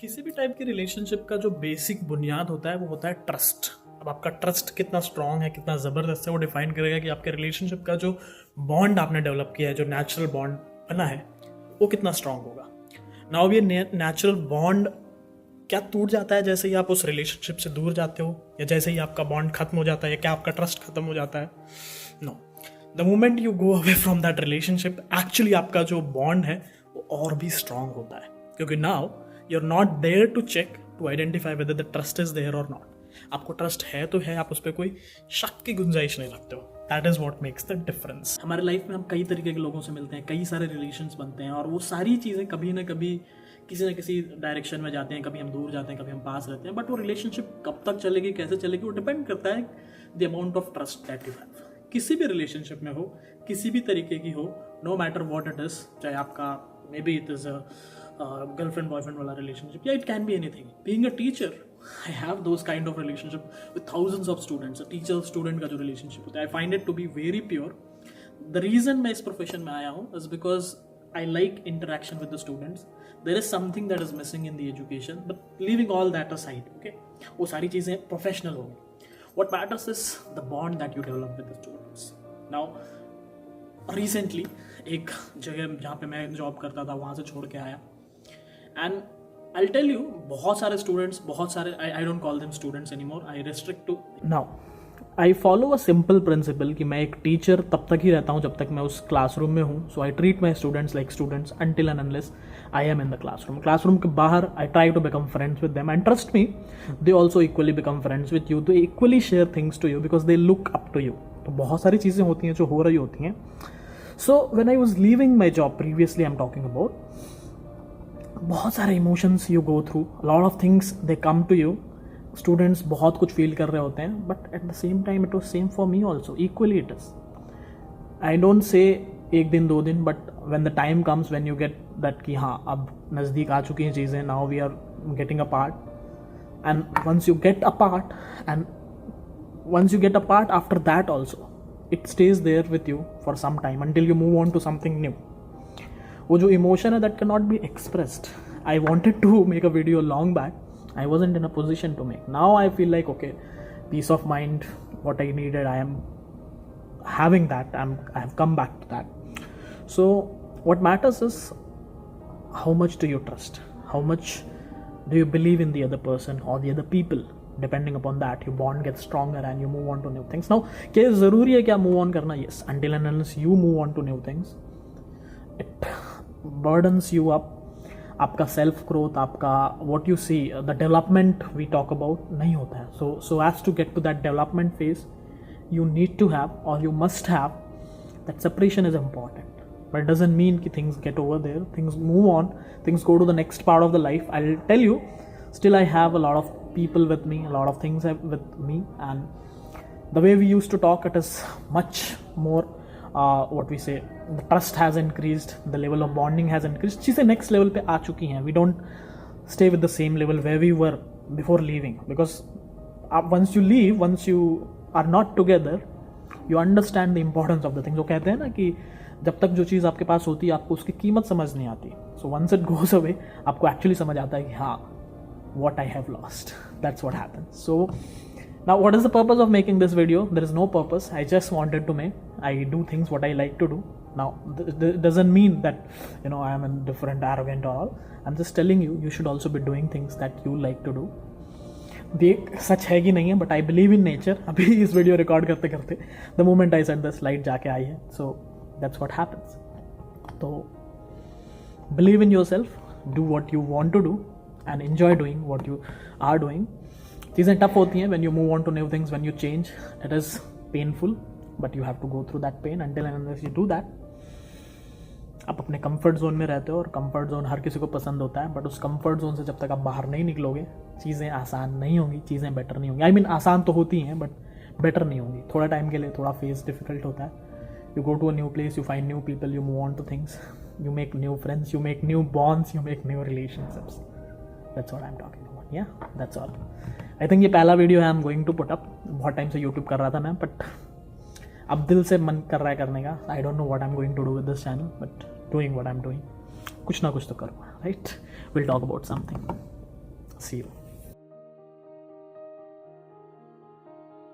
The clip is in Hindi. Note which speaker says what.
Speaker 1: किसी भी टाइप की रिलेशनशिप का जो बेसिक बुनियाद होता है वो होता है ट्रस्ट। अब आपका ट्रस्ट कितना स्ट्रांग है, कितना ज़बरदस्त है, वो डिफाइन करेगा कि आपके रिलेशनशिप का जो बॉन्ड आपने डेवलप किया है, जो नेचुरल बॉन्ड बना है, वो कितना स्ट्रांग होगा। नाउ ये नेचुरल बॉन्ड क्या टूट जाता है जैसे ही आप उस रिलेशनशिप से दूर जाते हो, या जैसे ही आपका बॉन्ड खत्म हो जाता है, या क्या आपका ट्रस्ट खत्म हो जाता है? No, the moment you go away from that relationship, actually आपका जो बॉन्ड है वो और भी स्ट्रांग होता है, क्योंकि now you are not there to check to identify whether the trust is there और नॉट। आपको ट्रस्ट है तो है, आप उस पर कोई शक की गुंजाइश नहीं रखते हो। That is what makes the difference. हमारे लाइफ में हम कई तरीके के लोगों से मिलते हैं, कई सारे रिलेशंस बनते हैं, और वो सारी चीज़ें कभी ना कभी किसी न किसी डायरेक्शन में जाते हैं। कभी हम दूर जाते हैं, कभी हम पास रहते हैं, बट वो रिलेशनशिप कब तक चलेगी, कैसे चलेगी, वो डिपेंड करता है the amount of trust that you have. किसी भी रिलेशनशिप में हो, किसी भी तरीके की हो, no matter what it is, चाहे आपका may be it is girlfriend boyfriend वाला रिलेशनशिप, या it can be anything. Being a teacher, I have those kind of relationship with thousands of students. Teacher student का जो रिलेशनशिप होता है, I find it to be very pure. The reason मैं इस प्रोफेशन में आया हूँ is because I like interaction with the students. There is something that is missing in the education, but leaving all that aside, okay, वो सारी चीज़ें professional हो गई. What matters is the bond that you develop with the students. Now, recently एक जगह जहाँ पे मैं जॉब करता था, वहाँ से छोड़ के आया, and I'll tell you, बहुत सारे students, बहुत सारे, I don't call them students anymore. I restrict to now. I follow a simple principal कि मैं एक टीचर तब तक ही रहता हूँ जब तक मैं उस क्लासरूम में हूँ. So I treat my students like students until and unless I am in the classroom. Classroom के बाहर I try to become friends with them, and trust me, they also equally become friends with you. They equally share things to you because they look up to you. तो बहुत सारी चीज़ें होती हैं जो हो रही होती हैं. So when I was leaving my job previously, I am talking about, बहुत सारे emotions you go through, lot of things they come to you. Students बहुत कुछ फील कर रहे होते हैं, but at the same time it was same for me also, equally it is. I don't say एक दिन दो दिन, but when the time comes when you get that कि हाँ अब नज़दीक आ चुकी हैं चीज़ें, now we are getting a part, and once you get a part, and once you get a part, after that also it stays there with you for some time until you move on to something new. वो जो इमोशन है that can not be expressed. I wanted to make a video long back. I wasn't in a position to make. Now I feel like, okay, peace of mind, what I needed, I am having that. I have come back to that. So what matters is how much do you trust? How much do you believe in the other person or the other people? Depending upon that, your bond gets stronger and you move on to new things. Now, क्या ज़रूरी है क्या move on करना? Yes, until and unless you move on to new things, it burdens you up. आपका सेल्फ ग्रोथ, आपका what you see, the development we talk about नहीं होता है. So as to get to that development phase, you need to have और you must have that separation is important. But doesn't mean कि things get over there, things move on, things go to the next part of the life. I will tell you, still I have a lot of people with me, a lot of things with me, and the way we used to talk, it is much more what we say, the trust has increased, the level of bonding has increased. चीज़ें next level पे आ चुकी हैं. We don't stay with the same level where we were before leaving, because once you leave, once you are not together, you understand the importance of the things. वो कहते हैं ना कि जब तक जो चीज़ आपके पास होती है आपको उसकी कीमत समझ नहीं आती. So once it goes away, आपको actually समझ आता है कि हाँ, what I have lost, that's what happens. So now, what is the purpose of making this video? There is no purpose. I just wanted to make. I do things what I like to do. Now, doesn't mean that, you know, I am indifferent, arrogant or all. I'm just telling you, you should also be doing things that you like to do. देख सच है कि नहीं है, but I believe in nature. अभी इस वीडियो रिकॉर्ड करते करते the moment I said the slide जाके आई है. So that's what happens. तो believe in yourself, do what you want to do, and enjoy doing what you are doing. चीज़ें टफ होती हैं when you move on to new things, when you change, it is painful, but you have to go through that pain. Until and unless you do that, आप अपने कंफर्ट जोन में रहते हो, और कंफर्ट जोन हर किसी को पसंद होता है, बट उस कंफर्ट जोन से जब तक आप बाहर नहीं निकलोगे, चीज़ें आसान नहीं होंगी, चीज़ें बेटर नहीं होंगी. आई मीन आसान तो होती हैं बट बेटर नहीं होंगी. थोड़ा टाइम के लिए थोड़ा फेस डिफिकल्ट होता है. You go to a new place, you find new people, you move on to things, you make new friends, you make new bonds, you make new relationships. That's what I am talking about. Yeah that's all. I think ये पहला वीडियो है I am going to put up. बहुत टाइम से यूट्यूब कर रहा था मैं, बट अब दिल से मन कर रहा है करने का. I don't know what I am going to do with this channel, but doing what I am doing, कुछ ना कुछ तो करूँगा, right. Will talk about something. See you.